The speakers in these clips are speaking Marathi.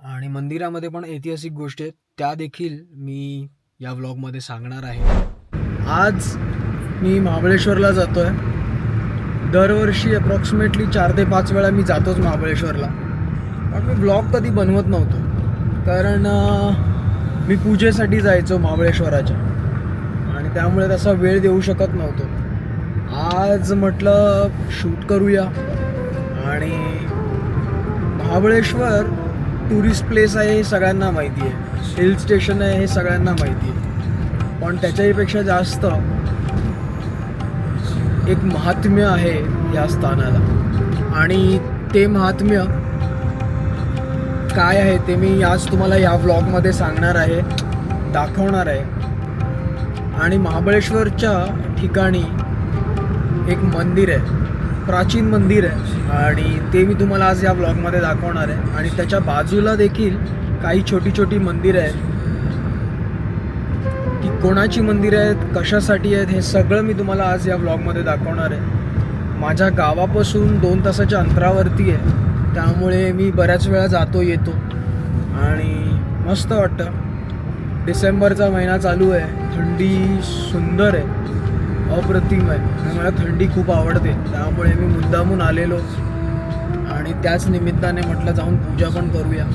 आणि मंदिरामध्ये पण ऐतिहासिक गोष्टी आहेत, त्या देखील मी या व्लॉगमध्ये सांगणार आहे. आज मी महाबळेश्वरला जातो आहे. दरवर्षी अप्रॉक्सिमेटली 4 ते 5 वेळा मी जातोच महाबळेश्वरला. पण मी व्लॉग कधी बनवत नव्हतो, कारण मी पूजेसाठी जायचो महाबळेश्वराच्या, आणि त्यामुळे तसा वेळ देऊ शकत नव्हतो. आज म्हटलं शूट करूया. आणि महाबळेश्वर टुरिस्ट प्लेस आहे हे सगळ्यांना माहिती आहे, हिल स्टेशन आहे हे सगळ्यांना माहिती आहे, पण त्याच्याहीपेक्षा जास्त एक महात्म्य आहे या स्थानाला. आणि ते महात्म्य काय आहे ते मी आज तुम्हाला या व्लॉगमध्ये सांगणार आहे, दाखवणार आहे. आणि महाबळेश्वरच्या ठिकाणी एक मंदिर आहे, प्राचीन मंदिर आहे, आणि ते मी तुम्हाला आज या व्लॉगमध्ये दाखवणार आहे. आणि त्याच्या बाजूला देखील काही छोटी छोटी मंदिरं आहेत. ती कोणाची मंदिरं आहेत, कशासाठी आहेत, हे सगळं मी तुम्हाला आज या व्लॉगमध्ये दाखवणार आहे. माझ्या गावापासून 2 तासाच्या अंतरावरती आहे, त्यामुळे मी बऱ्याच वेळा जातो येतो आणि मस्त वाटतं. डिसेंबरचा महिना चालू आहे, थंडी सुंदर आहे, अप्रतिम आहे, आणि मला थंडी खूप आवडते, त्यामुळे मी मुद्दामून आलेलो आणि त्याच निमित्ताने म्हटलं जाऊन पूजा पण करूया.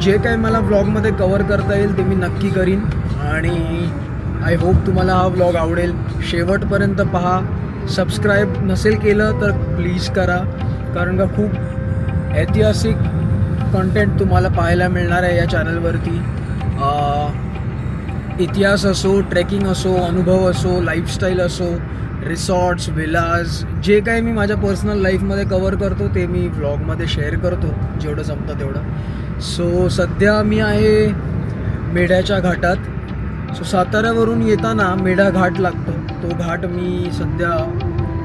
जे काही मला व्लॉगमध्ये कवर करता येईल ते मी नक्की करीन, आणि आय होप तुम्हाला हा व्लॉग आवडेल. शेवटपर्यंत पहा. सबस्क्राईब नसेल केलं तर प्लीज करा, कारण का खूप ऐतिहासिक कंटेंट तुम्हाला पाहायला मिळणार आहे या चॅनलवरती. इतिहास असो, ट्रेकिंग असो, अनुभव असो, लाईफस्टाईल असो, रिसॉर्ट्स, विलाज, जे काही मी माझ्या पर्सनल लाईफमध्ये कवर करतो ते मी व्लॉगमध्ये शेअर करतो जेवढं जमतं तेवढं. सो सध्या मी आहे मेढ्याच्या घाटात. सो साताऱ्यावरून येताना मेढा घाट लागतो, तो घाट मी सध्या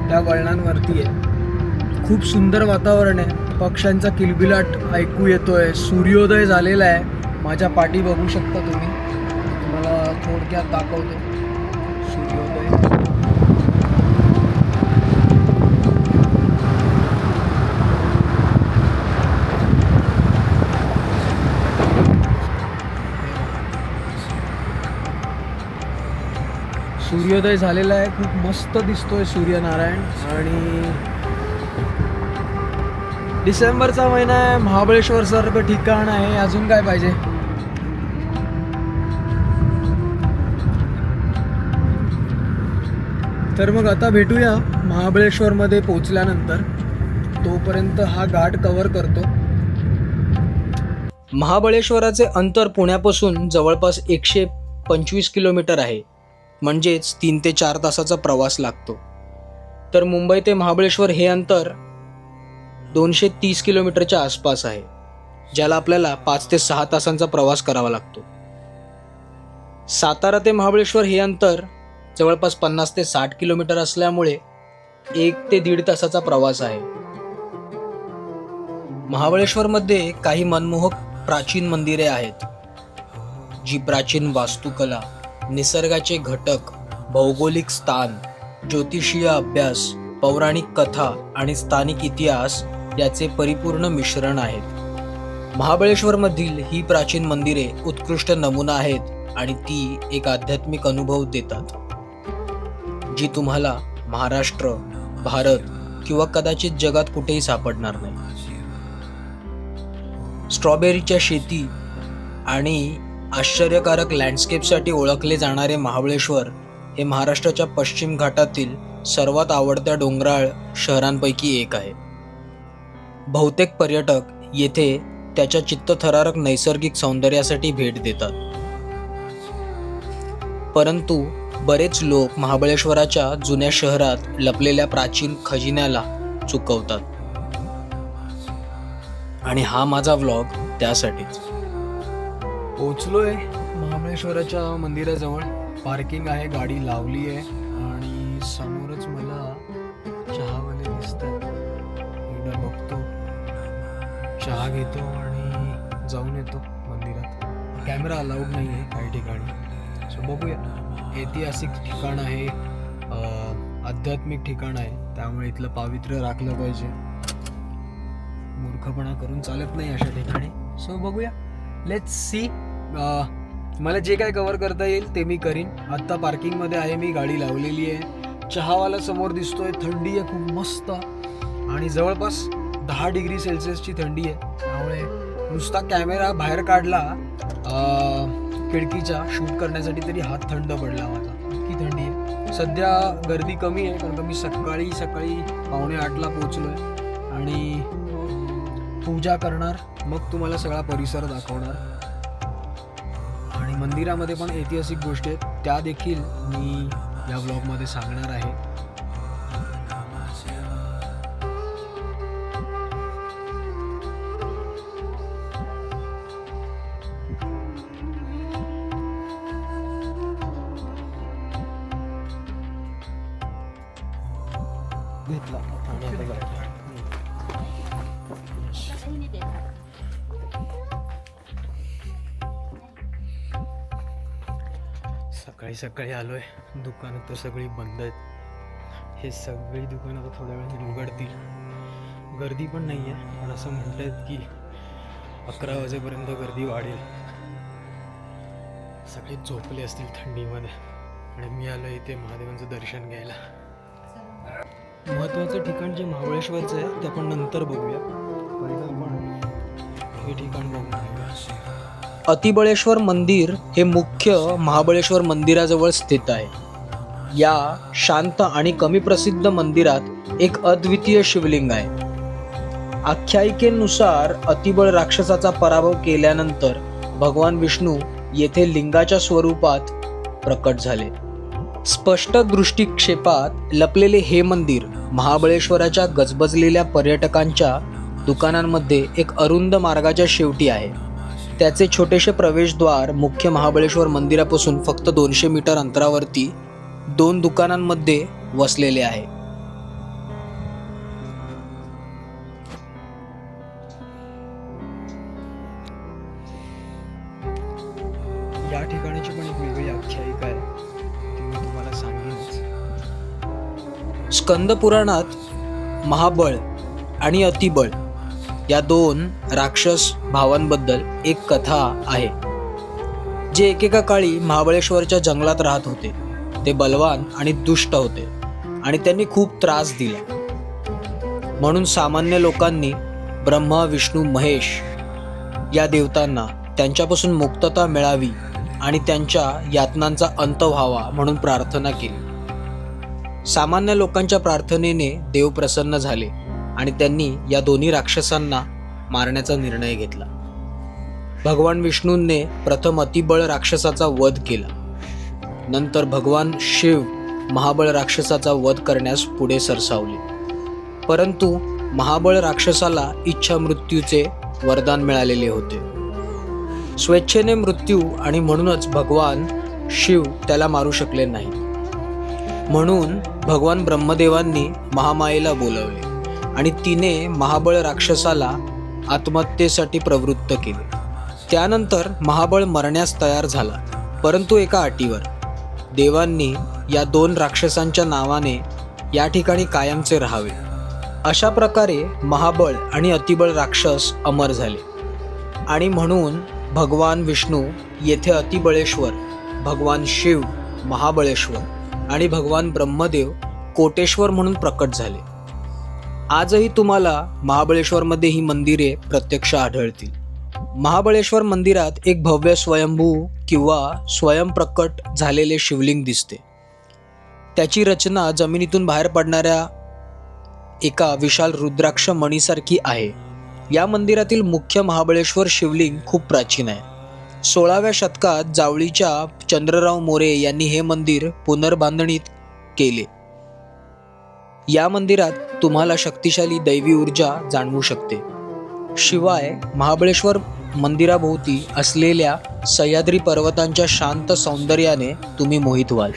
त्या वळणांवरती आहे. खूप सुंदर वातावरण आहे, पक्ष्यांचा किलबिलाट ऐकू येतो आहे, सूर्योदय झालेला आहे. माझ्या पाठी बघू शकता तुम्ही, तुम्हाला थोडक्यात दाखवतो सूर्योदय. सूर्योदय झालेला आहे, खूप मस्त दिसतोय सूर्यनारायण. आणि डिसेंबरचा महिना आहे, महाबळेश्वर सारखं ठिकाण आहे, अजून काय पाहिजे. तर मग आता भेटूया महाबळेश्वरमध्ये पोचल्यानंतर. तोपर्यंत हा घाट कव्हर करतो. महाबळेश्वराचे अंतर पुण्यापासून जवळपास 125 किलोमीटर आहे, म्हणजेच 3 ते 4 तासाचा प्रवास लागतो. तर मुंबई ते महाबळेश्वर हे अंतर 230 किलोमीटरच्या आसपास आहे, ज्याला आपल्याला 5 ते 6 तासांचा प्रवास करावा लागतो. सातारा ते महाबळेश्वर हे अंतर जवळपास 50 ते 60 किलोमीटर असल्यामुळे 1 ते 1.5 तासाचा प्रवास आहे. महाबळेश्वरमध्ये काही मनमोहक प्राचीन मंदिरे आहेत, जी प्राचीन वास्तुकला, निसर्गाचे घटक, भौगोलिक स्थान, ज्योतिषीय अभ्यास, पौराणिक कथा आणि स्थानिक इतिहास याचे परिपूर्ण मिश्रण आहेत. महाबळेश्वरमधील ही प्राचीन मंदिरे उत्कृष्ट नमुना आहेत आणि ती एक आध्यात्मिक अनुभव देतात, जी तुम्हाला महाराष्ट्र, भारत किंवा कदाचित जगात कुठेही सापडणार नाही. स्ट्रॉबेरीच्या शेती आणि आश्चर्यकारक लँडस्केपसाठी ओळखले जाणारे महाबळेश्वर हे महाराष्ट्राच्या पश्चिम घाटातील सर्वात आवडत्या डोंगराळ शहरांपैकी एक आहे. बहुतेक पर्यटक येथे त्याच्या चित्तथरारक नैसर्गिक सौंदर्यासाठी भेट देतात, परंतु बरेच लोक महाबळेश्वराच्या जुन्या शहरात लपलेल्या प्राचीन खजिन्याला चुकवतात. आणि हा माझा व्लॉग त्यासाठीच. पोचलोय महाबळेश्वराच्या मंदिराजवळ. पार्किंग आहे, गाडी लावली आहे, आणि समोरच मला चहावाले दिसतात. एकदा बघतो, चहा घेतो आणि जाऊन येतो मंदिरात. कॅमेरा अलाउड नाही आहे काही ठिकाणी. सो बघूया. ऐतिहासिक ठिकाण आहे, आध्यात्मिक ठिकाण आहे, त्यामुळे इथलं पावित्र्य राखलं पाहिजे. मूर्खपणा करून चालत नाही अशा ठिकाणी. सो बघूया, लेट्स सी. मला जे काय कव्हर करता येईल ते मी करीन. आत्ता पार्किंगमध्ये आहे मी, गाडी लावलेली आहे. चहावाला समोर दिसतोय, थंडी आहे खूप मस्त आणि जवळपास 10 डिग्री सेल्सिअसची थंडी आहे. त्यामुळे नुसता कॅमेरा बाहेर काढला खिडकीच्या शूट करण्यासाठी तरी हात थंड पडला माझा, इतकी थंडी आहे. सध्या गर्दी कमी आहे कारण का मी सकाळी 7:45ला पोचलो आहे आणि पूजा करणार, मग तुम्हाला सगळा परिसर दाखवणार. आणि मंदिरामध्ये पण ऐतिहासिक गोष्टी आहेत, त्या देखील मी या व्लॉगमध्ये सांगणार आहे. घेतला सकाळी आलोय. दुकानं तर सगळी बंद आहेत. हे सगळी दुकानं आता थोड्या वेळाने उघडतील. गर्दी पण नाही आहे, पण असं म्हणतात की 11 वाजेपर्यंत गर्दी वाढेल. सगळे झोपले असतील थंडीमध्ये आणि मी आलो इथे महादेवांचं दर्शन घ्यायला. महत्त्वाचं ठिकाण जे महाबळेश्वरचं आहे ते आपण नंतर बघूया. पहिलं आपण हे ठिकाण बघूया. अतिबळेश्वर मंदिर हे मुख्य महाबळेश्वर मंदिराजवळ स्थित आहे. या शांत आणि कमी प्रसिद्ध मंदिरात एक अद्वितीय शिवलिंग आहे. आख्यायिकेनुसार अतिबळ राक्षसाचा पराभव केल्यानंतर भगवान विष्णू येथे लिंगाच्या स्वरूपात प्रकट झाले. स्पष्ट दृष्टिक्षेपात लपलेले हे मंदिर महाबळेश्वराच्या गजबजलेल्या पर्यटकांच्या दुकानांमध्ये एक अरुंद मार्गाच्या शेवटी आहे. त्याचे छोटेसे प्रवेशद्वार मुख्य महाबळेश्वर मंदिरापासून फक्त 200 मीटर अंतरावरती 2 दुकानांमध्ये वसलेले आहे. या ठिकाणाची पण एक वेगळी आख्यायिका आहे, ती मी तुम्हाला सांगेनच. स्कंद पुराणात महाबळ आणि अतिबळ या 2 राक्षस भावांबद्दल एक कथा आहे, जे एकेका काळी महाबळेश्वरच्या जंगलात राहत होते. ते बलवान आणि दुष्ट होते आणि त्यांनी खूप त्रास दिला. म्हणून सामान्य लोकांनी ब्रह्मा, विष्णू, महेश या देवतांना त्यांच्यापासून मुक्तता मिळावी आणि त्यांच्या यातनांचा अंत व्हावा म्हणून प्रार्थना केली. सामान्य लोकांच्या प्रार्थनेने देव प्रसन्न झाले आणि त्यांनी या दोन्ही राक्षसांना मारण्याचा निर्णय घेतला. भगवान विष्णूंनी प्रथम अतिबळ राक्षसाचा वध केला. नंतर भगवान शिव महाबळ राक्षसाचा वध करण्यास पुढे सरसावले. परंतु महाबळ राक्षसाला इच्छा मृत्यूचे वरदान मिळालेले होते, स्वेच्छेने मृत्यू, आणि म्हणूनच भगवान शिव त्याला मारू शकले नाही. म्हणून भगवान ब्रह्मदेवांनी महामायेला बोलवले आणि तिने महाबळ राक्षसाला आत्महत्येसाठी प्रवृत्त केले. त्यानंतर महाबळ मरण्यास तयार झाला, परंतु एका अटीवर. देवांनी या 2 राक्षसांच्या नावाने या ठिकाणी कायमचे राहावे. अशा प्रकारे महाबळ आणि अतिबळ राक्षस अमर झाले आणि म्हणून भगवान विष्णू येथे अतिबळेश्वर, भगवान शिव महाबळेश्वर आणि भगवान ब्रह्मदेव कोटेश्वर म्हणून प्रकट झाले. आजही तुम्हाला महाबळेश्वरमध्ये ही मंदिरे प्रत्यक्ष आढळतील. महाबळेश्वर मंदिरात एक भव्य स्वयंभू किंवा स्वयंप्रकट झालेले शिवलिंग दिसते. त्याची रचना जमिनीतून बाहेर पडणाऱ्या एका विशाल रुद्राक्ष मणीसारखी आहे. या मंदिरातील मुख्य महाबळेश्वर शिवलिंग खूप प्राचीन आहे. 16व्या शतकात जावळीच्या चंद्रराव मोरे यांनी हे मंदिर पुनर्बांधणीत केले. या मंदिरात तुम्हाला शक्तिशाली दैवी ऊर्जा जाणवू शकते. शिवाय महाबळेश्वर मंदिराभोवती असलेल्या सह्याद्री पर्वतांच्या शांत सौंदर्याने तुम्ही मोहित व्हाल.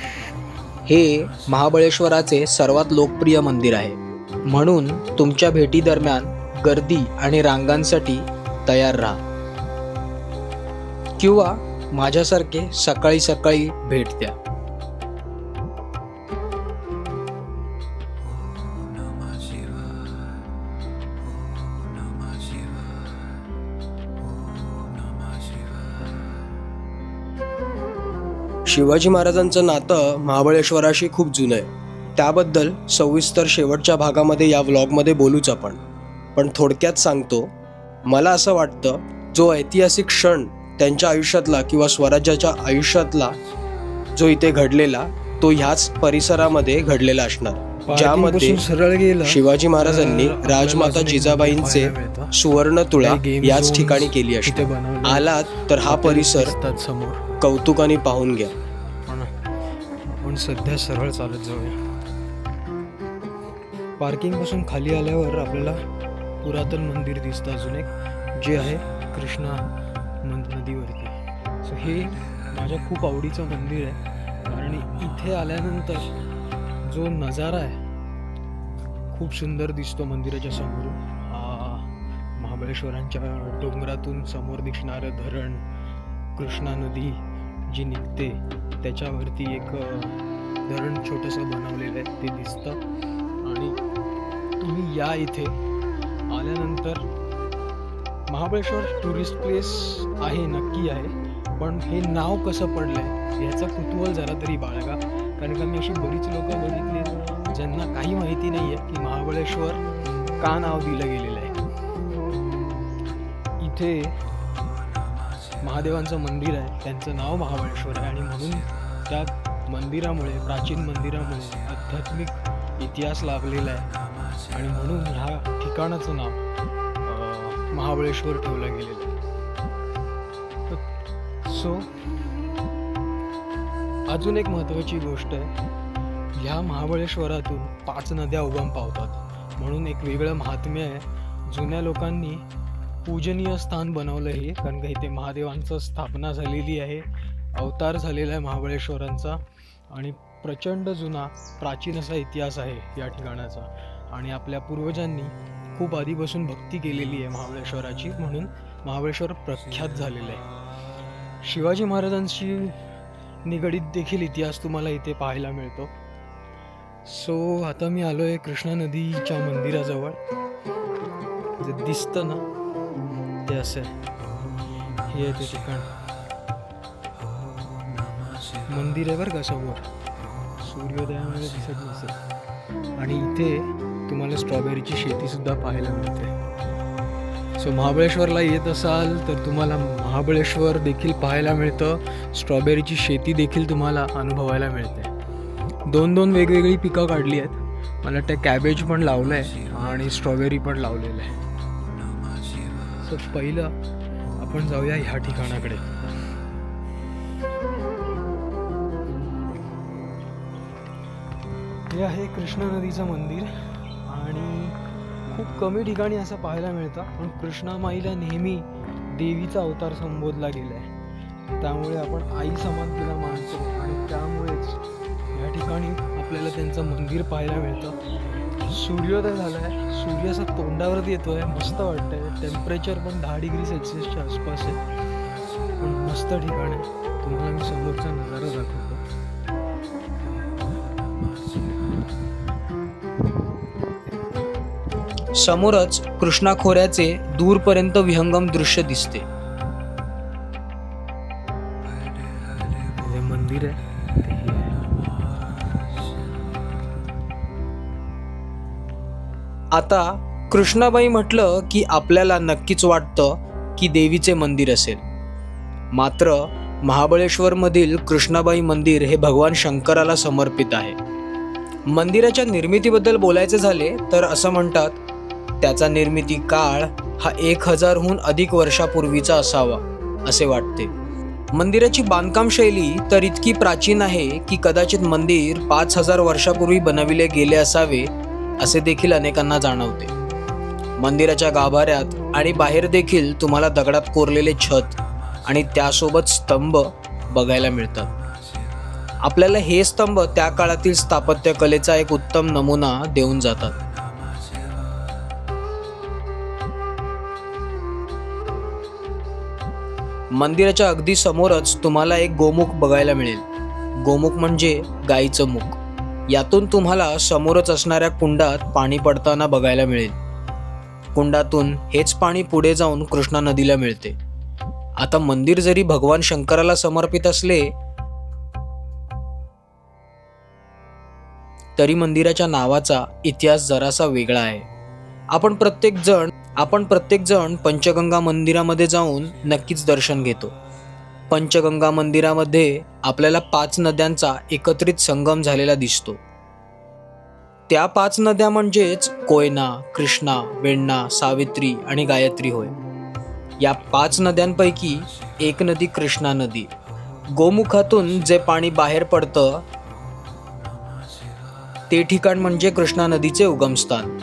हे महाबळेश्वराचे सर्वात लोकप्रिय मंदिर आहे, म्हणून तुमच्या भेटी दरम्यान गर्दी आणि रांगांसाठी तयार राहा किंवा माझ्यासारखे सकाळी भेट द्या. शिवाजी महाराजांचं नातं महाबळेश्वराशी खूप जुनं आहे. त्याबद्दल सविस्तर शेवटच्या भागामध्ये या व्लॉगमध्ये बोलूच आपण. पण थोडक्यात सांगतो, मला असं वाटतं जो ऐतिहासिक क्षण त्यांच्या आयुष्यातला किंवा स्वराज्याच्या आयुष्यातला जो इथे घडलेला तो ह्याच परिसरामध्ये घडलेला असणार, ज्यामध्ये सरळ गेला शिवाजी महाराजांनी राजमाता जिजाबाईंचे सुवर्ण तुळा याच ठिकाणी केली असते. आलात तर हा परिसर समोर कौतुकाने पाहून घ्या. आपण सध्या सरळ चालत जाऊया. पार्किंग पासून खाली आल्यावर आपल्याला पुरातन मंदिर दिसतं अजून एक, जे आहे कृष्णा नदीवरती. सो हे माझ्या खूप आवडीचं मंदिर आहे, कारण इथे आल्यानंतर जो नजारा आहे खूप सुंदर दिसतो मंदिराच्या समोरून. महाबळेश्वरांच्या डोंगरातून समोर दिसणारं धरण, कृष्णा नदी जी निघते त्याच्यावरती एक धरण छोटंसं बनवलेलं आहे ते दिसतं. आणि तुम्ही या इथे आल्यानंतर महाबळेश्वर टुरिस्ट प्लेस आहे, नक्की आहे, पण हे नाव कसं पडलं आहे ह्याचं कुतूहल जरा तरी बाळगा. कारण का मी अशी बरीच लोक बघितली ज्यांना काही माहिती नाही आहे की महाबळेश्वर का नाव दिलं गेलेलं आहे. इथे महादेवांचं मंदिर आहे, त्यांचं नाव महाबळेश्वर आहे, आणि म्हणून त्या मंदिरामुळे, प्राचीन मंदिरामुळे आध्यात्मिक इतिहास लाभलेला आहे, आणि म्हणून ह्या ठिकाणाचं नाव महाबळेश्वर ठेवलं गेलेलं आहे. सो अजून एक महत्त्वाची गोष्ट आहे, ह्या महाबळेश्वरातून 5 नद्या उगम पावतात, म्हणून एक वेगळं महात्म्य आहे. जुन्या लोकांनी पूजनीय स्थान बनवलं हे, कारण का इथे महादेवांचं स्थापना झालेली आहे, अवतार झालेला आहे महाबळेश्वरांचा, आणि प्रचंड जुना प्राचीन असा इतिहास आहे या ठिकाणाचा. आणि आपल्या पूर्वजांनी खूप आधीपासून भक्ती केलेली आहे महाबळेश्वराची, म्हणून महाबळेश्वर प्रख्यात झालेलं आहे. शिवाजी महाराजांशी निगडीत देखील इतिहास तुम्हाला इथे पाहायला मिळतो. सो आता मी आलो आहे कृष्णा नदीच्या मंदिराजवळ. जे दिसतं ना ते असं आहे, हे आहे ते ठिकाण. मंदिर आहे बरं का समोर, सूर्योदयामध्ये दिसत नसेल. आणि इथे तुम्हाला स्ट्रॉबेरीची शेतीसुद्धा पाहायला मिळते. सो महाबळेश्वरला येत असाल तर तुम्हाला महाबळेश्वर देखील पाहायला मिळतं, स्ट्रॉबेरीची शेती देखील तुम्हाला अनुभवायला मिळते. 2 वेगवेगळी पिकं काढली आहेत. मला वाटतं कॅबेज पण लावलं आहे आणि स्ट्रॉबेरी पण लावलेलं आहे. सो पहिलं आपण जाऊया ह्या ठिकाणाकडे. हे आहे कृष्णा नदीचं मंदिर, आणि खूप कमी ठिकाणी असं पाहायला मिळतं, पण कृष्णामाईला नेहमी देवीचा अवतार संबोधला गेला आहे, त्यामुळे आपण आई समान तिला मानतो, आणि त्यामुळेच या ठिकाणी आपल्याला त्यांचं मंदिर पाहायला मिळतं. सूर्योदय झाला आहे, सूर्य असा तोंडावरती येतो आहे, मस्त वाटतं आहे. टेम्परेचर पण 10 डिग्री सेल्सिअसच्या आसपास आहे, पण मस्त ठिकाण आहे. तुम्हाला मी समोरचा नजारा दाखवतो. समोरच कृष्णा खोऱ्याचे दूरपर्यंत विहंगम दृश्य दिसते. हे मंदिर आहे. आता कृष्णाबाई म्हटलं की आपल्याला नक्कीच वाटतं की देवीचे मंदिर असेल. मात्र महाबळेश्वरमधील कृष्णाबाई मंदिर हे भगवान शंकराला समर्पित आहे. मंदिराच्या निर्मितीबद्दल बोलायचे झाले तर असं म्हणतात, त्याचा निर्मिती काळ हा 1000हून अधिक वर्षापूर्वीचा असावा असे वाटते. मंदिराची बांधकाम शैली तर इतकी प्राचीन आहे की कदाचित मंदिर 5000 वर्षापूर्वी बनविले गेले असावे असे देखील अनेकांना जाणवते. मंदिराच्या गाभाऱ्यात आणि बाहेर देखील तुम्हाला दगडात कोरलेले छत आणि त्यासोबत स्तंभ बघायला मिळतात. आपल्याला हे स्तंभ त्या काळातील स्थापत्यकलेचा एक उत्तम नमुना देऊन जातात. मंदिराच्या अगदी समोरच तुम्हाला एक गोमुख बघायला मिळेल. गोमुख म्हणजे गाईचं मुख. यातून तुम्हाला समोरच असणाऱ्या कुंडात पाणी पडताना बघायला मिळेल. कुंडातून हेच पाणी पुढे जाऊन कृष्णा नदीला मिळते. आता मंदिर जरी भगवान शंकराला समर्पित असले तरी मंदिराच्या नावाचा इतिहास जरासा वेगळा आहे. आपण प्रत्येक जण पंचगंगा मंदिरामध्ये जाऊन नक्कीच दर्शन घेतो. पंचगंगा मंदिरामध्ये आपल्याला 5 नद्यांचा एकत्रित संगम झालेला दिसतो. त्या 5 नद्या म्हणजेच कोयना, कृष्णा, वेण्णा, सावित्री आणि गायत्री होय. या 5 नद्यांपैकी एक नदी कृष्णा नदी. गोमुखातून जे पाणी बाहेर पडतं ते ठिकाण म्हणजे कृष्णा नदीचे उगमस्थान.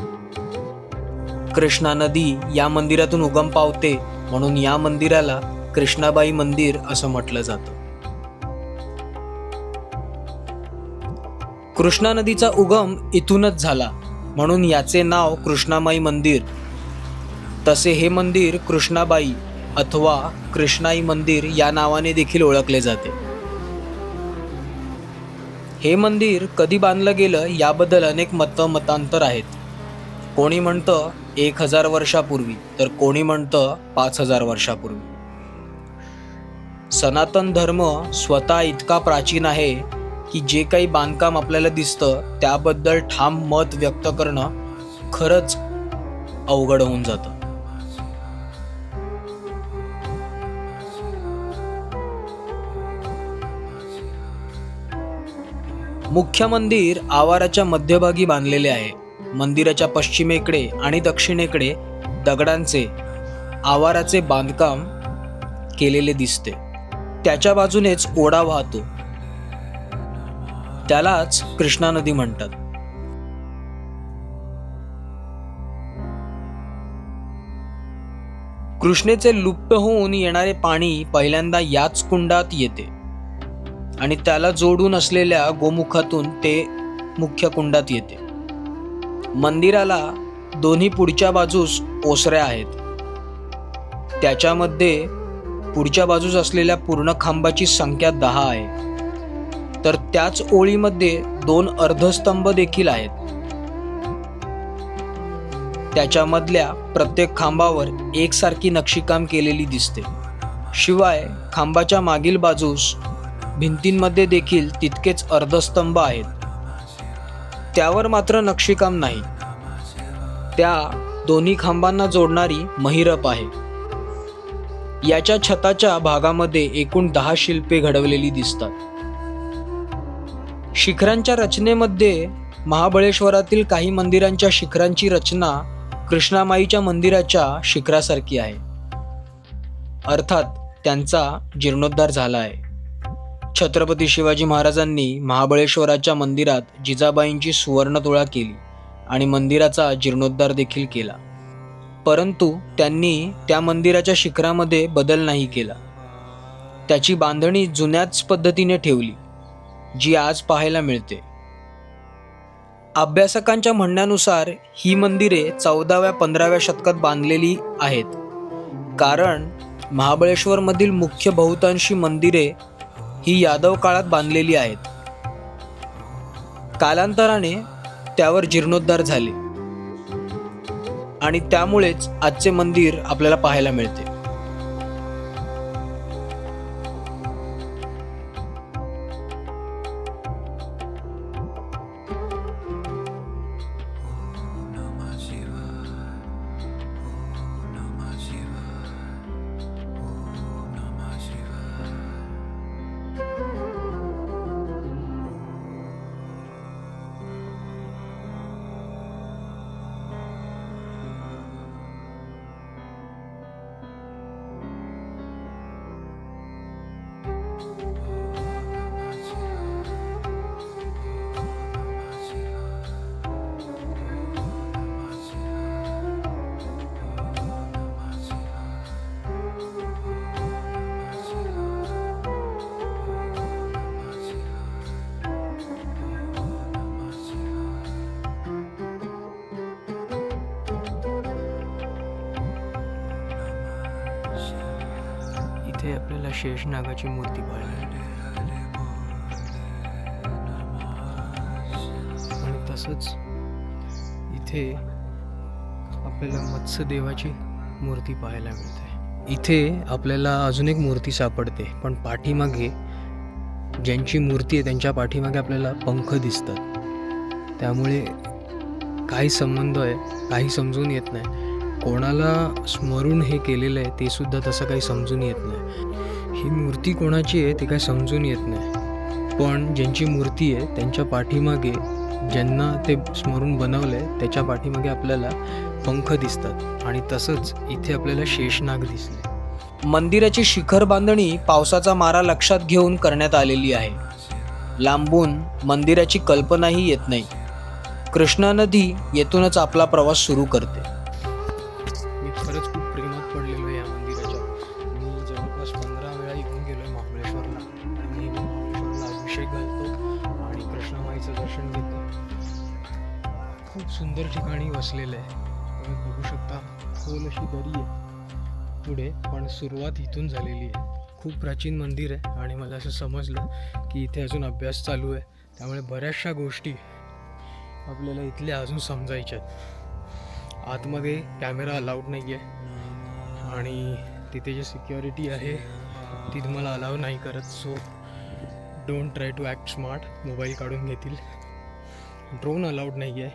कृष्णा नदी या मंदिरातून उगम पावते, म्हणून या मंदिराला कृष्णाबाई मंदिर असं म्हटलं जातं. कृष्णा नदीचा उगम इथूनच झाला, म्हणून याचे नाव कृष्णामाई मंदिर. तसे हे मंदिर कृष्णाबाई अथवा कृष्णाई मंदिर या नावाने देखील ओळखले जाते. हे मंदिर कधी बांधलं गेलं याबद्दल अनेक मतांतर आहेत. कोणी म्हणतं 1000 वर्षापूर्वी, तर कोणी म्हणतं 5000 वर्षापूर्वी. सनातन धर्म स्वतः इतका प्राचीन आहे की जे काही बांधकाम आपल्याला दिसतं त्याबद्दल ठाम मत व्यक्त करणं खरंच अवघड होऊन जातं. मुख्य मंदिर आवाराच्या मध्यभागी बांधलेले आहे. मंदिराच्या पश्चिमेकडे आणि दक्षिणेकडे दगडांचे आवाराचे बांधकाम केलेले दिसते. त्याच्या बाजूनेच ओढा वाहतो, त्यालाच कृष्णा नदी म्हणतात. कृष्णेचे लुप्त होऊन येणारे पाणी पहिल्यांदा याच कुंडात येते आणि त्याला जोडून असलेल्या गोमुखातून ते मुख्य कुंडात येते. मंदिराला दोन्ही पुढच्या बाजूस ओसऱ्या आहेत. त्याच्यामध्ये पुढच्या बाजूस असलेल्या पूर्ण खांबाची संख्या 10 आहे. तर त्याच ओळीमध्ये 2 अर्धस्तंभ देखील आहेत. त्याच्यामधल्या प्रत्येक खांबावर एकसारखी नक्षीकाम केलेली दिसते. शिवाय खांबाच्या मागील बाजूस भिंतींमध्ये देखील तितकेच अर्धस्तंभ आहेत. त्यावर मात्र नक्षीकाम नाही. त्या दोन्ही खांबांना जोडणारी महिरप आहे. याच्या छताच्या भागामध्ये एकूण 10 शिल्पे घडवलेली दिसतात. शिखरांच्या रचनेमध्ये महाबळेश्वरातील काही मंदिरांच्या शिखरांची रचना कृष्णामाईच्या मंदिराच्या शिखरासारखी आहे. अर्थात त्यांचा जीर्णोद्धार झाला आहे. छत्रपती शिवाजी महाराजांनी महाबळेश्वराच्या मंदिरात जिजाबाईंची सुवर्णतुळा केली आणि मंदिराचा जीर्णोद्धार देखील केला. परंतु त्यांनी त्या मंदिराच्या शिखरामध्ये बदल नाही केला. त्याची बांधणी जुन्याच पद्धतीने ठेवली, जी आज पाहायला मिळते. अभ्यासकांच्या म्हणण्यानुसार ही मंदिरे 14व्या-15व्या शतकात बांधलेली आहेत, कारण महाबळेश्वरमधील मुख्य बहुतांशी मंदिरे ही यादव काळात बांधलेली आहेत. कालांतराने त्यावर जीर्णोद्धार झाले आणि त्यामुळेच आजचे मंदिर आपल्याला पाहायला मिळते. इथे आपल्याला शेषनागाची मूर्ती पाहायला मिळते आणि तसंच इथे आपल्याला मत्स्यदेवाची मूर्ती पाहायला मिळते. इथे आपल्याला अजून एक मूर्ती सापडते, पण पाठीमागे ज्यांची मूर्ती आहे त्यांच्या पाठीमागे आपल्याला पंख दिसतात. त्यामुळे काही संबंध आहे काही समजून येत नाही. कोणाला स्मरून हे केलेलं आहे ते सुद्धा तसं काही समजून येत नाही. ही मूर्ती कोणाची आहे ते काही समजून येत नाही. पण ज्यांची मूर्ती आहे त्यांच्या पाठीमागे ज्यांना ते स्मरून बनवलं आहे त्याच्या पाठीमागे आपल्याला पंख दिसतात आणि तसंच इथे आपल्याला शेषनाग दिसले. मंदिराची शिखर बांधणी पावसाचा मारा लक्षात घेऊन करण्यात आलेली आहे. लांबून मंदिराची कल्पनाही येत नाही. कृष्णा नदी येथूनच आपला प्रवास सुरू करते. मी खरंच खूप प्रेमात पडलेलो आहे या मंदिराच्या. मी जवळपास 15 वेळा इथून गेलो आहे महाबळेश्वरला. नेहमी महाबळेश्वरला अभिषेक घालतो आणि कृष्णामाईचं दर्शन घेतो. खूप सुंदर ठिकाणी वसलेलं आहे. तुम्ही बघू शकता खोल अशी दरी आहे पुढे, पण सुरुवात इथून झालेली आहे. खूप प्राचीन मंदिर आहे आणि मला असं समजलं की इथे अजून अभ्यास चालू आहे, त्यामुळे बऱ्याचशा गोष्टी आपल्याला इथल्या अजून समजायच्या आहेत. आतमध्ये कॅमेरा अलाउड नाही आहे आणि तिथे जे सिक्युरिटी आहे ती तुम्हाला अलाव नाही करत. So don't try to act smart. Mobile काढून घेतील. ड्रोन अलाउड नाही आहे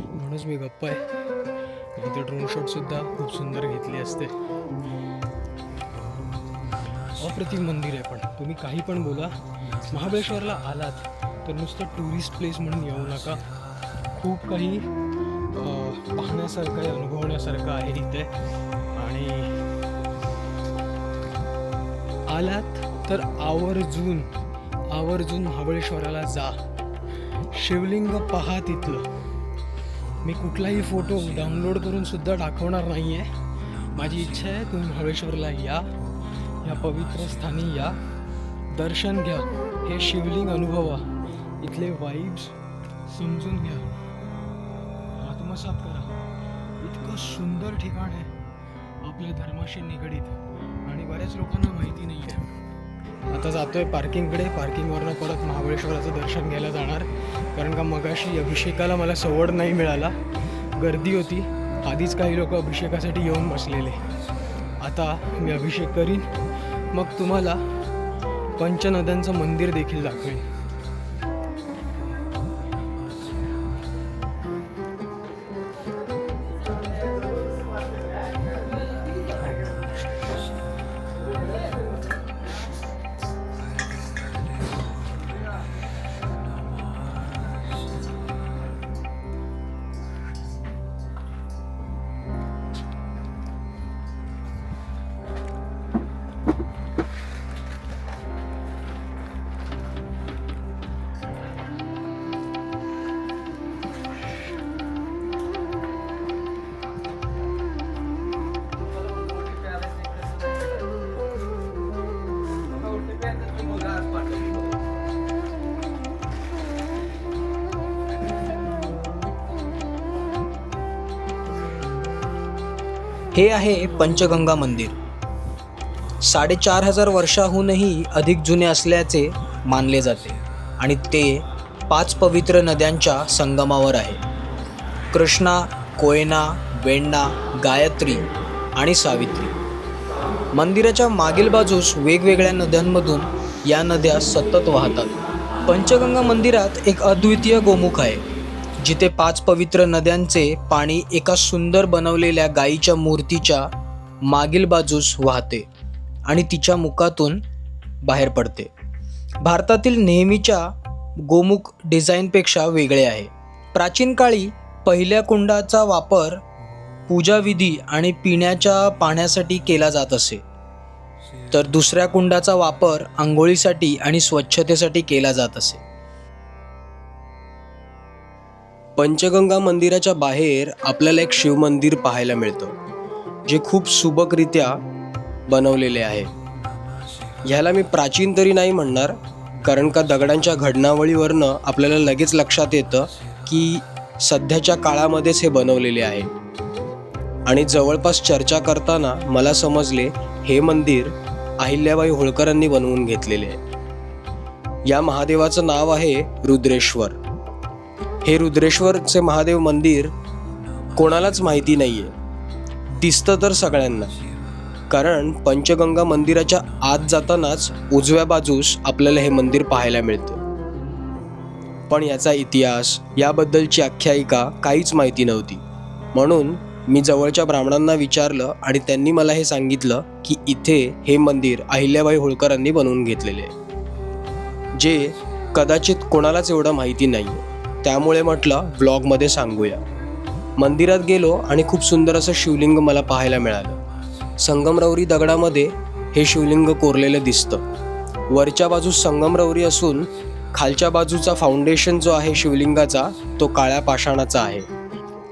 म्हणूनच मी गप्प आहे. इथे ड्रोन शॉटसुद्धा खूप सुंदर घेतली असते. अप्रतिम मंदिर आहे. पण तुम्ही काही पण बोला, महाबळेश्वरला आलात तर नुसतं टुरिस्ट प्लेस म्हणून येऊ नका. खूप काही पाहण्यासारखं आहे, अनुभवण्यासारखं आहे इथे. आणि आलात तर आवर्जून महाबळेश्वराला जा. शिवलिंग पहा तिथलं. मी कुठलाही फोटो डाउनलोड करून सुद्धा दाखवणार नाही आहे. माझी इच्छा आहे तुम्ही महाबळेश्वरला या पवित्र स्थानी या, दर्शन घ्या, हे शिवलिंग अनुभवा, इथले वाईब्स समजून घ्या, आत्मसात करा. इतकं सुंदर ठिकाण आहे आपल्या धर्माशी निगडीत आणि बऱ्याच लोकांना माहिती नाही आहे. आता जातोय पार्किंगकडे. पार्किंगवरनं परत महाबळेश्वराचं दर्शन घ्यायला जाणार, कारण का मगाशी अभिषेकाला मला सवड नाही मिळाला. गर्दी होती. आधीच काही लोक अभिषेकासाठी येऊन बसलेले. आता मी अभिषेक करीन, मग तुम्हाला पंचनद्यांचं मंदिर देखील दाखवेन. हे आहे पंचगंगा मंदिर. 4500 वर्षाहूनही अधिक जुने असल्याचे मानले जाते आणि ते 5 पवित्र नद्यांच्या संगमावर आहे. कृष्णा, कोयना, वेण्णा, गायत्री आणि सावित्री. मंदिराच्या मागील बाजूस वेगवेगळ्या नद्यांमधून या नद्या सतत वाहतात. पंचगंगा मंदिरात एक अद्वितीय गोमुख आहे, जिथे 5 पवित्र नद्यांचे पाणी एका सुंदर बनवलेल्या गायीच्या मूर्तीच्या मागील बाजूस वाहते आणि तिच्या मुखातून बाहेर पडते. भारतातील नेहमीच्या गोमुख डिझाईनपेक्षा वेगळे आहे. प्राचीन काळी पहिल्या कुंडाचा वापर पूजाविधी आणि पिण्याच्या पाण्यासाठी केला जात असे, तर दुसऱ्या कुंडाचा वापर आंघोळीसाठी आणि स्वच्छतेसाठी केला जात असे. पंचगंगा मंदिराच्या बाहेर आपल्याला एक शिवमंदिर पाहायला मिळतं, जे खूप सुबकरित्या बनवलेले आहे. ह्याला मी प्राचीन तरी नाही म्हणणार, कारण का दगडांच्या घडणावळीवरनं आपल्याला लगेच लक्षात येतं की सध्याच्या काळामध्येच हे बनवलेले आहे. आणि जवळपास चर्चा करताना मला समजले हे मंदिर अहिल्याबाई होळकरांनी बनवून घेतलेले आहे. या महादेवाचं नाव आहे रुद्रेश्वर. हे रुद्रेश्वरचे महादेव मंदिर कोणालाच माहिती नाही आहे. दिसतं तर सगळ्यांना, कारण पंचगंगा मंदिराच्या आत जातानाच उजव्या बाजूस आपल्याला हे मंदिर पाहायला मिळतं. पण याचा इतिहास, याबद्दलची आख्यायिका काहीच माहिती नव्हती. म्हणून मी जवळच्या ब्राह्मणांना विचारलं आणि त्यांनी मला हे सांगितलं की इथे हे मंदिर अहिल्याबाई होळकरांनी बनवून घेतलेले आहे, जे कदाचित कोणालाच एवढं माहिती नाही. त्यामुळे म्हटलं व्लॉगमध्ये सांगूया. मंदिरात गेलो आणि खूप सुंदर असं शिवलिंग मला पाहायला मिळालं. संगमरवरी दगडामध्ये हे शिवलिंग कोरलेलं दिसतं. वरच्या बाजूस संगमरवरी असून खालच्या बाजूचा फाउंडेशन जो आहे शिवलिंगाचा तो काळ्या पाषाणाचा आहे.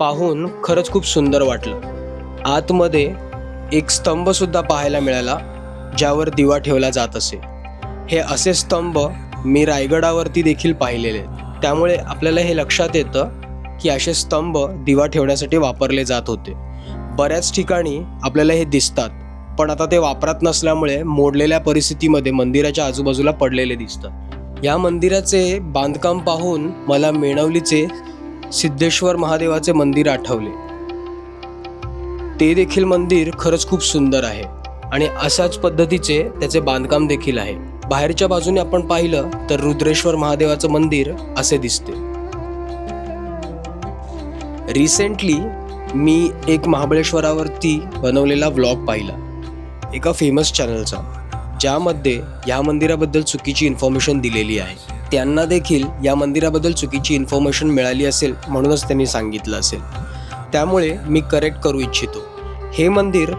पाहून खरंच खूप सुंदर वाटलं. आतमध्ये एक स्तंभसुद्धा पाहायला मिळाला, ज्यावर दिवा ठेवला जात असे. हे असे स्तंभ मी रायगडावरती देखील पाहिलेले आहेत. त्यामुळे आपल्याला हे लक्षात येतं की असे स्तंभ दिवा ठेवण्यासाठी वापरले जात होते. बऱ्याच ठिकाणी आपल्याला हे दिसतात, पण आता ते वापरात नसल्यामुळे मोडलेल्या परिस्थितीमध्ये मंदिराच्या आजूबाजूला पडलेले दिसतात. या मंदिराचे बांधकाम पाहून मला मेणवलीचे सिद्धेश्वर महादेवाचे मंदिर आठवले. ते देखील मंदिर खरंच खूप सुंदर आहे आणि अशाच पद्धतीचे त्याचे बांधकाम देखील आहे. बाहेरच्या बाजूने आपण पाहिलं तर रुद्रेश्वर महादेवाचं मंदिर असे दिसते. रिसेंटली मी एक महाबळेश्वरावरती बनवलेला व्लॉग पाहिला एका फेमस चॅनलचा, ज्यामध्ये या मंदिराबद्दल चुकीची इन्फॉर्मेशन दिलेली आहे. त्यांना देखील या मंदिराबद्दल चुकीची इन्फॉर्मेशन मिळाली असेल, म्हणूनच त्यांनी सांगितलं असेल. त्यामुळे मी करेक्ट करू इच्छितो. हे मंदिर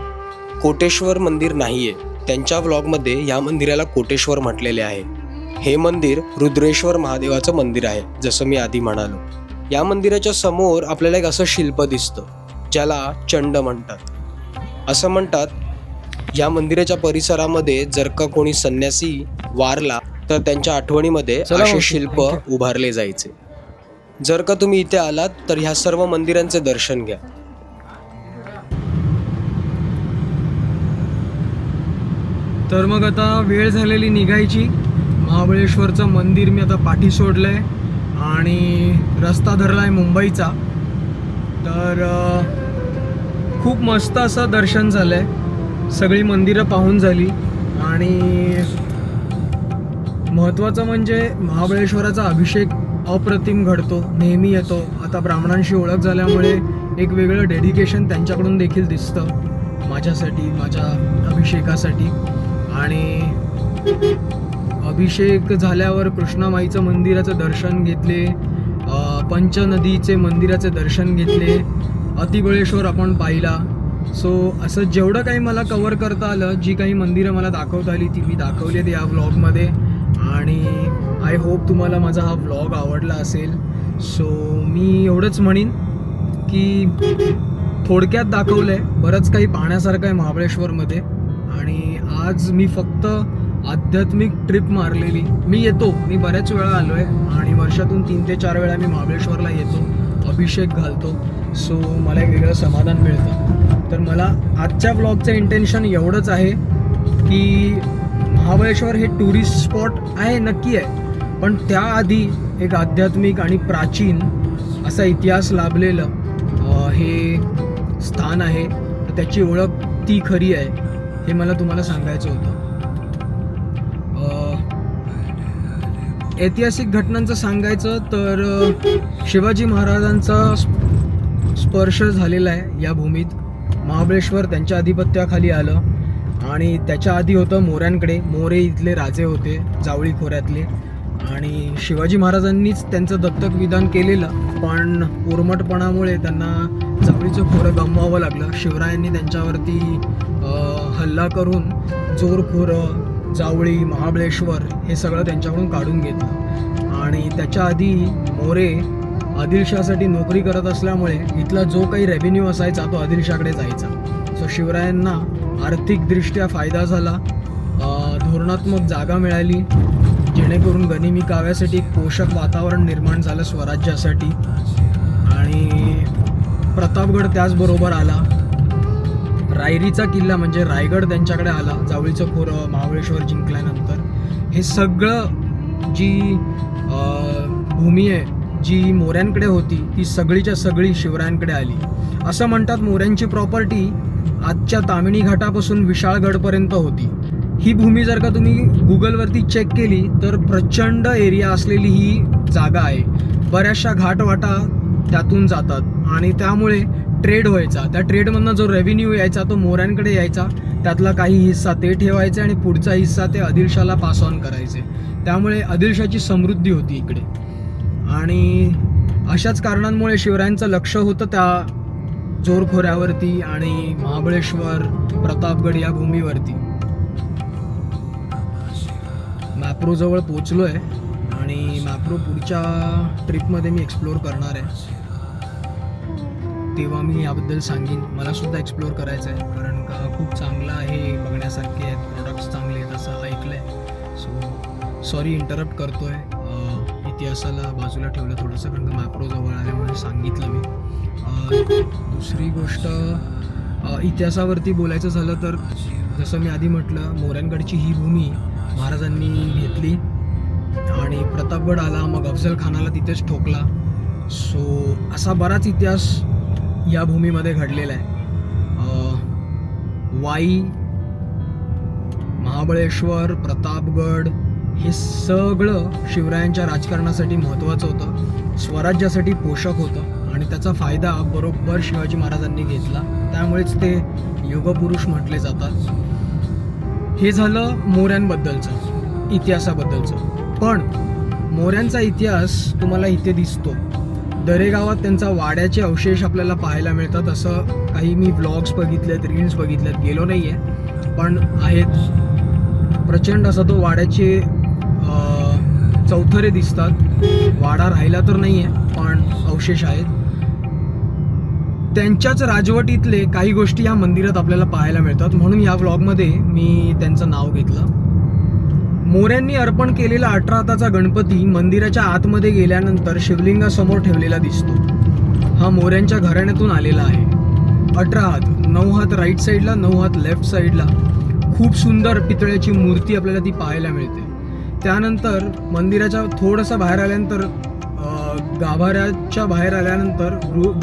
कोटेश्वर मंदिर नाही आहे. त्यांच्या व्लॉगमध्ये या मंदिराला कोटेश्वर म्हटलेले आहे. हे मंदिर रुद्रेश्वर महादेवाचं मंदिर आहे, जसं मी आधी म्हणालो. या मंदिराच्या समोर आपल्याला एक असं शिल्प दिसतं, ज्याला चंड म्हणतात. असं म्हणतात या मंदिराच्या परिसरामध्ये जर का कोणी संन्यासी वारला तर त्यांच्या आठवणीमध्ये असे शिल्प उभारले जायचे. जर का तुम्ही इथे आलात तर ह्या सर्व मंदिरांचे दर्शन घ्या. तर मग आता वेळ झालेली निघायची. महाबळेश्वरचं मंदिर मी आता पाठी सोडलंय आणि रस्ता धरलाय मुंबईचा. तर खूप मस्त असं दर्शन झालंय. सगळी मंदिरं पाहून झाली आणि महत्त्वाचं म्हणजे महाबळेश्वराचा अभिषेक अप्रतिम घडतो, नेहमी येतो. आता ब्राह्मणांशी ओळख झाल्यामुळे एक वेगळं डेडिकेशन त्यांच्याकडून देखील दिसतं माझ्यासाठी, माझ्या अभिषेकासाठी. आणि अभिषेक झाल्यावर कृष्णामाईचं मंदिराचं दर्शन घेतले, पंचनदीचे मंदिराचे दर्शन घेतले, अतिबळेश्वर आपण पाहिला. सो असं जेवढं काही मला कवर करता आलं, जी काही मंदिरं मला दाखवता आली ती मी दाखवली या व्लॉगमध्ये. आणि आय होप तुम्हाला माझा हा व्लॉग आवडला असेल. सो मी एवढंच म्हणीन की थोडक्यात दाखवलं आहे, बरंच काही पाहण्यासारखं आहे महाबळेश्वरमध्ये. आणि आज मी फक्त आध्यात्मिक ट्रिप मारलेली. मी बऱ्याच वेळा आलो आहे आणि वर्षातून 3 ते 4 वेळा मी महाबळेश्वरला येतो, अभिषेक घालतो. सो मला एक वेगळं समाधान मिळतं. तर मला आजच्या व्लॉगचं इंटेन्शन एवढंच आहे की महाबळेश्वर हे टुरिस्ट स्पॉट आहे, नक्की आहे, पण त्याआधी एक आध्यात्मिक आणि प्राचीन असा इतिहास लाभलेलं हे स्थान आहे. त्याची ओळख ती खरी आहे, हे मला तुम्हाला सांगायचं होतं. ऐतिहासिक घटनांचं सांगायचं तर शिवाजी महाराजांचा स्पर्श झालेला आहे या भूमीत. महाबळेश्वर त्यांच्या आधिपत्याखाली आलं आणि त्याच्या आधी होतं मोऱ्यांकडे. मोरे इथले राजे होते, जावळी खोऱ्यातले. आणि शिवाजी महाराजांनीच त्यांचं दत्तक विधान केलेलं, पण उर्मटपणामुळे त्यांना जावळीचं खोरं गमवावं लागलं. शिवरायांनी त्यांच्यावरती हल्ला करून जोरखोरं, जावळी, महाबळेश्वर हे सगळं त्यांच्याकडून काढून घेतलं. आणि त्याच्या आधी मोरे आदिलशाहसाठी नोकरी करत असल्यामुळे इथला जो काही रेव्हेन्यू असायचा तो आदिलशाहकडे जायचा. सो शिवरायांना आर्थिकदृष्ट्या फायदा झाला, धोरणात्मक जागा मिळाली, जेणेकरून गनिमी काव्यासाठी एक पोषक वातावरण निर्माण झालं स्वराज्यासाठी. आणि प्रतापगड त्याचबरोबर आला. रायरीचा किल्ला म्हणजे रायगड त्यांच्याकडे आला, जावळीचं खोरं, महाबळेश्वर जिंकल्यानंतर. हे सगळं जी भूमी आहे जी मोऱ्यांकडे होती ती सगळीच्या सगळी शिवरायांकडे आली. असं म्हणतात मोऱ्यांची प्रॉपर्टी आजच्या तामिणी घाटापासून विशाळगडपर्यंत होती. ही भूमी जर का तुम्ही गुगलवरती चेक केली तर प्रचंड एरिया असलेली ही जागा आहे, बऱ्याचशा घाटवाटा त्यातून जातात आणि त्यामुळे ट्रेड व्हायचा. त्या ट्रेडमधनं जो रेव्हेन्यू यायचा तो मोऱ्यांकडे यायचा, त्यातला काही हिस्सा ते ठेवायचे आणि पुढचा हिस्सा ते आदिलशाला पास ऑन करायचे. त्यामुळे आदिलशाची समृद्धी होती इकडे आणि अशाच कारणांमुळे शिवरायांचं लक्ष होतं त्या जोरखोऱ्यावरती आणि महाबळेश्वर, प्रतापगड या भूमीवरती. मॅप्रोजवळ पोचलो आहे आणि मॅप्रो पुढच्या ट्रिपमध्ये मी एक्सप्लोअर करणार आहे, तेव्हा मी याबद्दल सांगेन. मला सुद्धा एक्सप्लोअर करायचं आहे कारण का खूप चांगलं आहे, बघण्यासारखे आहेत, प्रोडक्ट्स चांगले आहेत असं ऐकलं आहे. सो सॉरी इंटरप्ट करतो आहे, इतिहासाला बाजूला ठेवलं थोडंसं कारण का मॅप्रो जवळ आल्यामुळे सांगितलं मी. दुसरी गोष्ट इतिहासावरती बोलायचं झालं तर जसं मी आधी म्हटलं, मोऱ्यांकडची ही भूमी महाराजांनी घेतली आणि प्रतापगड आला, मग अफजल खानाला तिथेच ठोकला. सो असा बराच इतिहास या भूमीमध्ये घडलेला आहे. वाई, महाबळेश्वर, प्रतापगड हे सगळं शिवरायांच्या राजकारणासाठी महत्त्वाचं होतं, स्वराज्यासाठी पोषक होतं आणि त्याचा फायदा बरोबर शिवाजी महाराजांनी घेतला. त्यामुळेच ते युगपुरुष म्हटले जातात. हे झालं मोऱ्यांबद्दलचं, इतिहासाबद्दलचं. पण मोऱ्यांचा इतिहास तुम्हाला इथे दिसतो. दरेगावात त्यांचा वाड्याचे अवशेष आपल्याला पाहायला मिळतात. असं काही मी व्लॉग्स बघितलेत, रील्स बघितलेत, गेलो नाही आहे पण आहेत. प्रचंड असा तो वाड्याचे चौथरे दिसतात. वाडा राहिला तर नाही आहे पण अवशेष आहेत. त्यांच्याच राजवटीतले काही गोष्टी या मंदिरात आपल्याला पाहायला मिळतात, म्हणून या व्लॉगमध्ये मी त्यांचं नाव घेतलं. मोऱ्यांनी अर्पण केलेला 18 हाताचा गणपती मंदिराच्या आतमध्ये गेल्यानंतर शिवलिंगासमोर ठेवलेला दिसतो. हा मोऱ्यांच्या घराण्यातून आलेला आहे. 18 हात, 9 हात राईट साईडला, 9 हात लेफ्ट साईडला. खूप सुंदर पितळ्याची मूर्ती आपल्याला ती पाहायला मिळते. त्यानंतर मंदिराच्या थोडंसं बाहेर आल्यानंतर गाभाऱ्याच्या बाहेर आल्यानंतर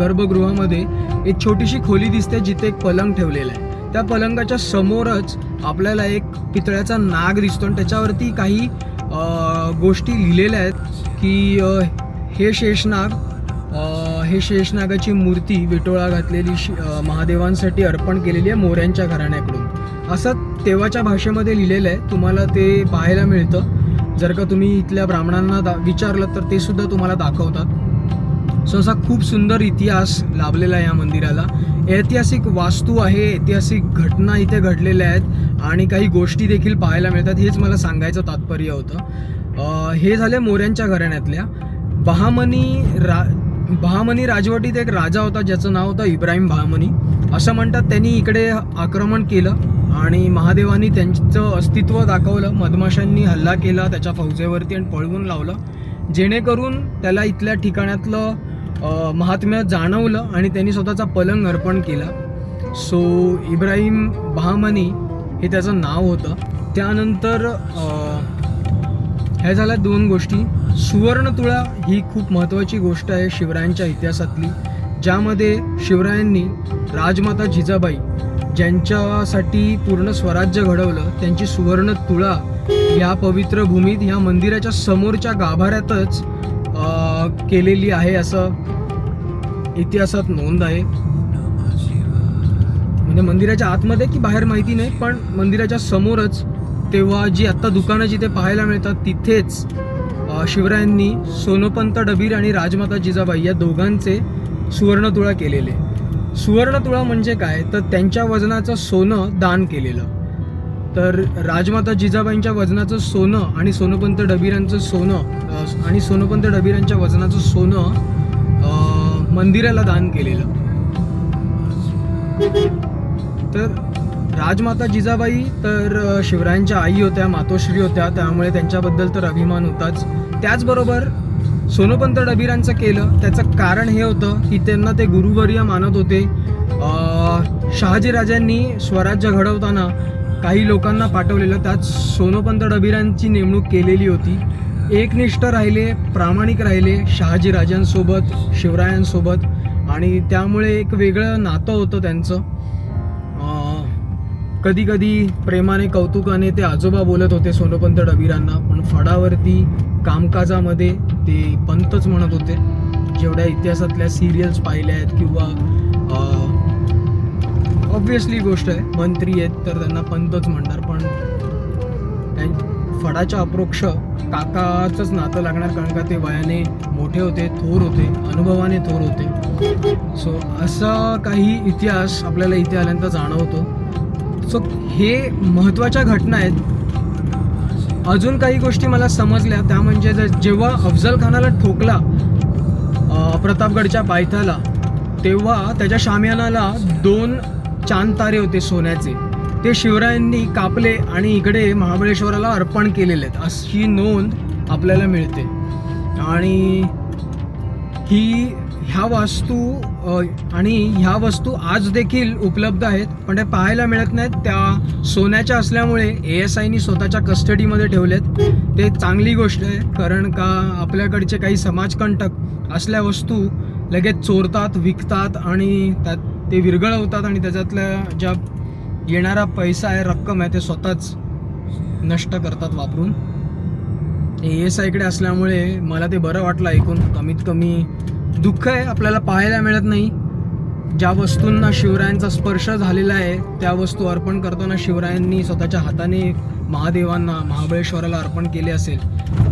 गर्भगृहामध्ये एक छोटीशी खोली दिसते जिथे एक पलंग ठेवलेला आहे. त्या पलंगाच्या समोरच आपल्याला एक पितळ्याचा नाग दिसतो आणि त्याच्यावरती काही गोष्टी लिहिलेल्या आहेत की हे शेषनागाची मूर्ती विटोळा घातलेली महादेवांसाठी अर्पण केलेली आहे मोऱ्यांच्या घराण्याकडून, असं तेव्हाच्या भाषेमध्ये लिहिलेलं आहे. तुम्हाला ते पाहायला मिळतं. जर का तुम्ही इथल्या ब्राह्मणांना विचारलं तर ते सुद्धा तुम्हाला दाखवतात. सो असा खूप सुंदर इतिहास लाभलेला आहे या मंदिराला. ऐतिहासिक वास्तू आहे, ऐतिहासिक घटना इथे घडलेल्या आहेत आणि काही गोष्टी देखील पाहायला मिळतात. हेच मला सांगायचं तात्पर्य होतं. हे झाले मोऱ्यांच्या घराण्यातल्या. बहामनी राजवटीत एक राजा होता ज्याचं नाव होतं इब्राहिम बहामनी. असं म्हणतात त्यांनी इकडे आक्रमण केलं आणि महादेवांनी त्यांचं अस्तित्व दाखवलं. मधमाशांनी हल्ला केला त्याच्या फौजेवरती आणि पळवून लावलं, जेणेकरून त्याला इथल्या ठिकाणातलं महात्म्य जाणवलं आणि त्यांनी स्वतःचा पलंग अर्पण केला. सो इब्राहिम बहामनी हे त्याचं नाव होतं. त्यानंतर ह्या झाल्या 2 गोष्टी. सुवर्णतुळा ही खूप महत्त्वाची गोष्ट आहे शिवरायांच्या इतिहासातली, ज्यामध्ये शिवरायांनी राजमाता जिजाबाई ज्यांच्यासाठी पूर्ण स्वराज्य घडवलं त्यांची सुवर्ण तुळा या पवित्र भूमीत ह्या मंदिराच्या समोरच्या गाभाऱ्यातच केलेली आहे असं इतिहासात नोंद आहे. म्हणजे मंदिराच्या आतमध्ये की बाहेर माहिती नाही, पण मंदिराच्या समोरच तेव्हा जी आत्ता दुकानं जिथे पाहायला मिळतात तिथेच शिवरायांनी सोनोपंत डबीर आणि राजमाता जिजाबाई या दोघांचे सुवर्णतुळा केलेले. सुवर्णतुळा म्हणजे काय तर त्यांच्या वजनाचं सोनं दान केलेलं. तर राजमाता जिजाबाईंच्या वजनाचं सोनं आणि सोनोपंत डबीरांचं सोनं आणि सोनोपंत डबीरांच्या वजनाचं सोनं मंदिराला दान केलेलं. तर राजमाता जिजाबाई तर शिवरायांच्या आई होत्या, मातोश्री होत्या, त्यामुळे त्यांच्याबद्दल तर अभिमान होताच. त्याचबरोबर सोनोपंत डबीरांचं केलं त्याचं कारण हे होतं की त्यांना ते गुरुवर्य मानत होते. शहाजीराजांनी स्वराज्य घडवताना काही लोकांना पाठवलेलं, त्यात सोनोपंत डबीरांची नेमणूक केलेली होती. एकनिष्ठ राहिले, प्रामाणिक राहिले शहाजीराजांसोबत, शिवरायांसोबत, आणि त्यामुळे एक वेगळं नातं होतं त्यांचं. कधी कधी प्रेमाने कौतुकाने ते आजोबा बोलत होते सोनोपंत डबीरांना, पण फडावरती कामकाजामध्ये ते पंतच म्हणत होते. जेवढ्या इतिहासातल्या सिरियल्स पाहिल्या आहेत किंवा ऑब्विसली गोष्ट आहे, मंत्री आहेत तर त्यांना पंतच म्हणणार, पण फडाच्या अप्रोक्ष काकाचंच नातं लागणार, कारण का ते वयाने मोठे होते, थोर होते, अनुभवाने थोर होते. सो असा काही इतिहास आपल्याला इथे आल्यानंतर जाणवतो. सो हे महत्त्वाच्या घटना आहेत. अजून काही गोष्टी मला समजल्या, त्या म्हणजे जेव्हा अफजल खानाला ठोकला प्रतापगडच्या पायथ्याला, तेव्हा त्याच्या शामियानाला 2 चांद तारे होते सोन्याचे, ते शिवरायांनी कापले आणि इकडे महाबळेश्वराला अर्पण केलेले आहेत अशी नोंद आपल्याला मिळते. आणि ह्या वस्तू आज देखील उपलब्ध आहेत, पण ते पाहायला मिळत नाहीत. त्या सोन्याच्या असल्यामुळे ASIनी स्वतःच्या कस्टडीमध्ये ठेवलेत. ते चांगली गोष्ट आहे, कारण का आपल्याकडचे काही समाजकंटक असल्या वस्तू लगेच चोरतात, विकतात आणि त्यात ते विरघळवतात आणि त्याच्यातल्या ज्या येणारा पैसा आहे, रक्कम आहे, ते स्वतःच नष्ट करतात वापरून. ASIकडे असल्यामुळे मला ते बरं वाटलं ऐकून. कमीत कमी दुःख आहे आपल्याला पाहायला मिळत नाही. ज्या वस्तूंना शिवरायांचा स्पर्श झालेला आहे त्या वस्तू अर्पण करताना शिवरायांनी स्वतःच्या हाताने महादेवांना, महाबळेश्वराला अर्पण केले असेल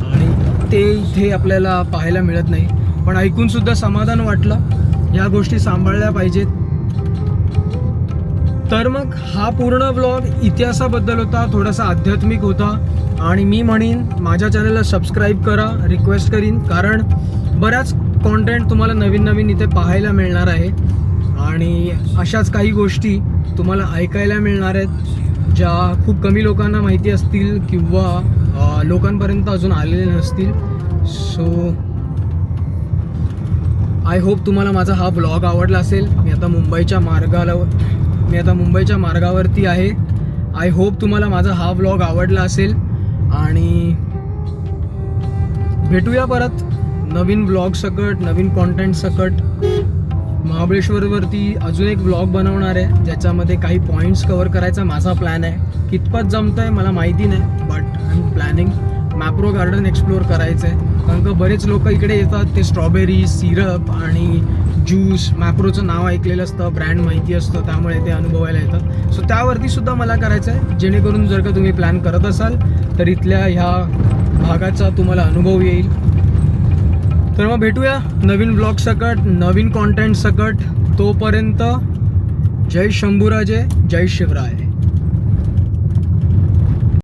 आणि ते इथे आपल्याला पाहायला मिळत नाही. पण ऐकूनसुद्धा समाधान वाटलं. ह्या गोष्टी सांभाळल्या पाहिजेत. तर मग हा पूर्ण ब्लॉग इतिहासाबद्दल होता, थोडासा आध्यात्मिक होता. आणि मी म्हणेन माझ्या चॅनलला सबस्क्राईब करा, रिक्वेस्ट करीन, कारण बऱ्याच कॉन्टेंट तुम्हाला नवीन नवीन इथे पाहायला मिळणार आहे आणि अशाच काही गोष्टी तुम्हाला ऐकायला मिळणार आहेत ज्या खूप कमी लोकांना माहिती असतील किंवा लोकांपर्यंत अजून आलेले नसतील. सो आय होप तुम्हाला माझा हा ब्लॉग आवडला असेल. मी आता मुंबईच्या मार्गावरती आहे. आय होप तुम्हाला माझा हा ब्लॉग आवडला असेल आणि भेटूया परत नवीन ब्लॉग सकट, नवीन कॉन्टेंट सकट. महाबळेश्वरवरती अजून एक ब्लॉग बनवणार आहे ज्याच्यामध्ये काही पॉईंट्स कवर करायचा माझा प्लॅन आहे. कितपत जमतं आहे मला माहिती नाही, but I am planning. Mapro garden explore करायचं आहे, कारण का बरेच लोक इकडे येतात, ते स्ट्रॉबेरी सिरप आणि ज्यूस, मॅप्रोचं नाव ऐकलेलं असतं, ब्रँड माहिती असतं, त्यामुळे ते अनुभवायला येतात. सो त्यावरती सुद्धा मला करायचं आहे, जेणेकरून जर का तुम्ही प्लॅन करत असाल तर इथल्या ह्या भागाचा तुम्हाला अनुभव येईल. तर मग भेटूया नवीन ब्लॉग सकट, नवीन कॉन्टेंट सकट. तोपर्यंत जय शंभूराजे, जय शिवराय.